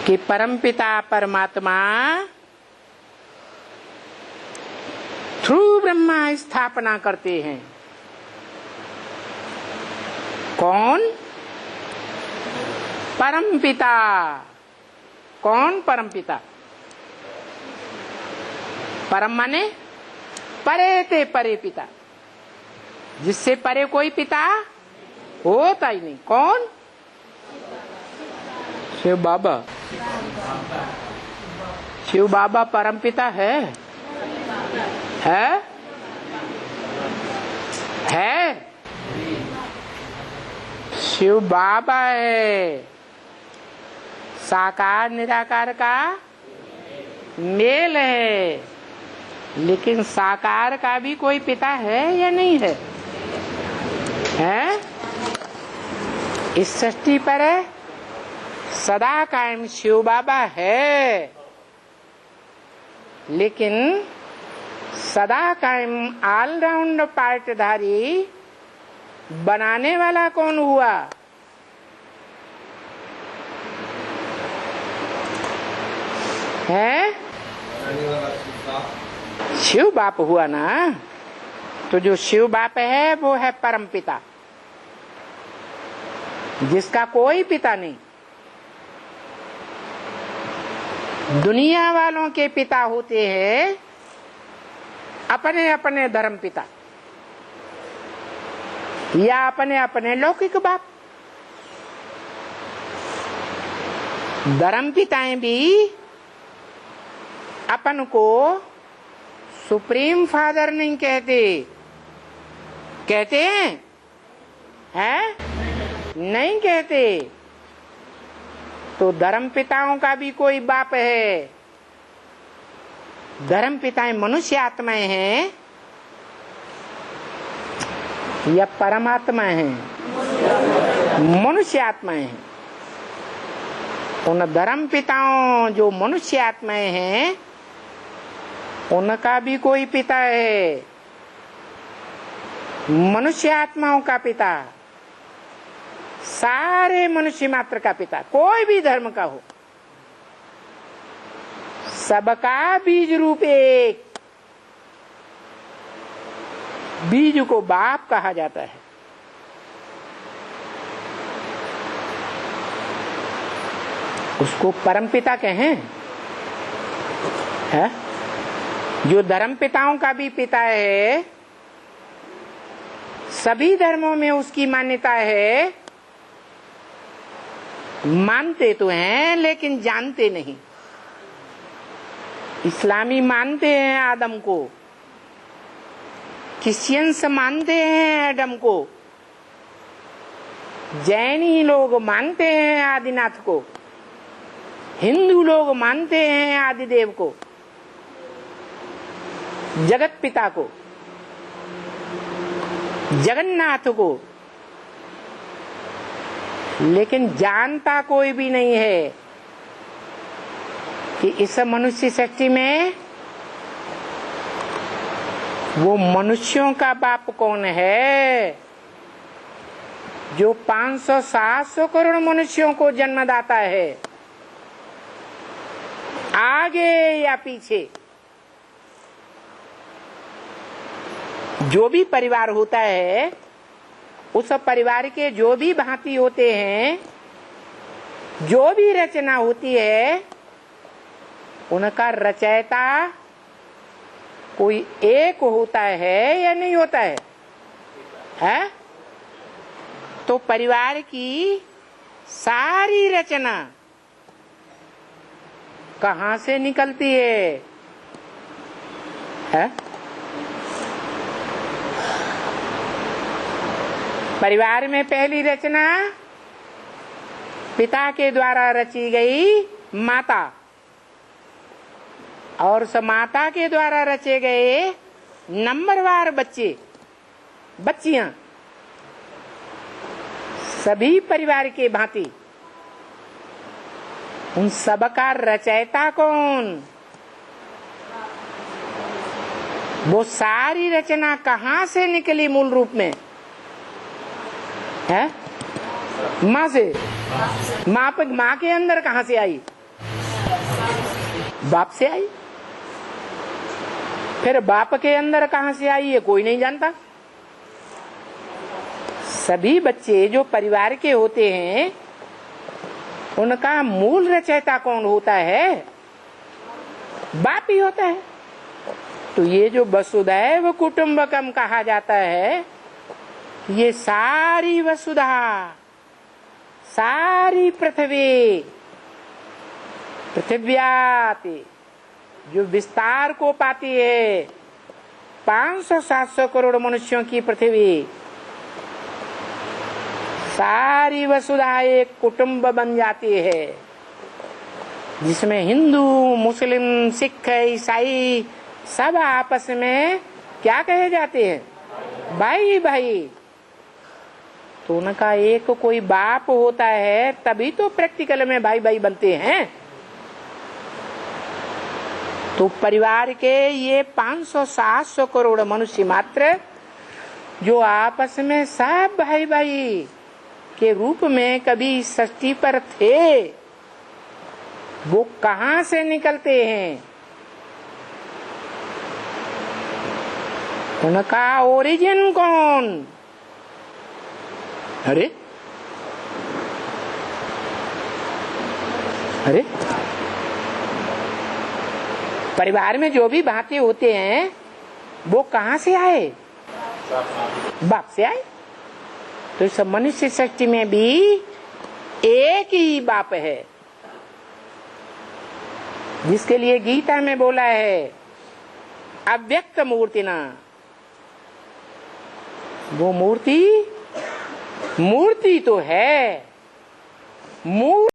कि परमपिता परमात्मा थ्रू ब्रह्मा स्थापना करते हैं। कौन? परमपिता। कौन परमपिता? परम माने परे ते परे पिता, जिससे परे कोई पिता होता ही नहीं। कौन? शिव बाबा। शिव बाबा परमपिता है? शिव बाबा है, साकार निराकार का मेल है। लेकिन साकार का भी कोई पिता है या नहीं है? इस सृष्टि पर सदा कायम शिव बाबा है, लेकिन सदा कायम ऑलराउंड पार्टधारी बनाने वाला कौन हुआ? है शिव बाप हुआ ना। तो जो शिव बाप है वो है परम पिता, जिसका कोई पिता नहीं। दुनिया वालों के पिता होते हैं अपने अपने धर्म पिता या अपने अपने लौकिक बाप। धर्म पिताएं भी अपन को सुप्रीम फादर नहीं कहते। कहते हैं? नहीं कहते। तो धर्म पिताओं का भी कोई बाप है। धर्म पिताएं मनुष्य आत्माएं हैं या परमात्मा है? मनुष्य आत्माएं हैं। उन धर्म पिताओं जो मनुष्य आत्माएं हैं उनका भी कोई पिता है। मनुष्य आत्माओं का पिता, सारे मनुष्य मात्र का पिता, कोई भी धर्म का हो, सबका बीज रूप एक। बीज को बाप कहा जाता है। उसको परमपिता कहें। है? जो धर्म पिताओं का भी पिता है, सभी धर्मों में उसकी मान्यता है। मानते तो हैं लेकिन जानते नहीं। इस्लामी मानते हैं आदम को, क्रिश्चियंस मानते हैं एडम को, जैनी लोग मानते हैं आदिनाथ को, हिंदू लोग मानते हैं आदिदेव को, जगत पिता को, जगन्नाथ को। लेकिन जानता कोई भी नहीं है कि इस मनुष्य सृष्टि में वो मनुष्यों का बाप कौन है, जो 500-700 करोड़ मनुष्यों को जन्मदाता है, आगे या पीछे। जो भी परिवार होता है, उस परिवार के जो भी भांति होते हैं, जो भी रचना होती है, उनका रचयिता कोई एक होता है या नहीं होता है? है? तो परिवार की सारी रचना कहाँ से निकलती है? है? परिवार में पहली रचना पिता के द्वारा रची गई माता, और उस माता के द्वारा रचे गए नंबरवार बच्चे बच्चियां, सभी परिवार के भांति। उन सबका रचयिता कौन? वो सारी रचना कहाँ से निकली मूल रूप में? है? माँ से। माँ के अंदर कहाँ से आई? बाप से आई। फिर बाप के अंदर कहां से आई ये कोई नहीं जानता। सभी बच्चे जो परिवार के होते हैं उनका मूल रचयिता कौन होता है? बाप ही होता है। तो ये जो वसुधैव कुटुंबकम कहा जाता है, ये सारी वसुधा, सारी पृथिव्याति जो विस्तार को पाती है, 500-700 करोड़ मनुष्यों की पृथ्वी, सारी वसुधा एक कुटुंब बन जाती है, जिसमें हिंदू, मुस्लिम, सिख, ईसाई सब आपस में क्या कहे जाते हैं? भाई भाई। तो उनका एक कोई बाप होता है, तभी तो प्रैक्टिकल में भाई भाई बनते हैं। तो परिवार के ये 500-700 करोड़ मनुष्य मात्र जो आपस में सब भाई भाई के रूप में कभी सृष्टि पर थे, वो कहां से निकलते हैं? उनका ओरिजिन कौन? अरे अरे परिवार में जो भी बातें होते हैं वो कहां से आए? बाप से आए। तो इस मनुष्य सृष्टि में भी एक ही बाप है, जिसके लिए गीता में बोला है अव्यक्त मूर्तिना। वो मूर्ति तो है, मूर्ति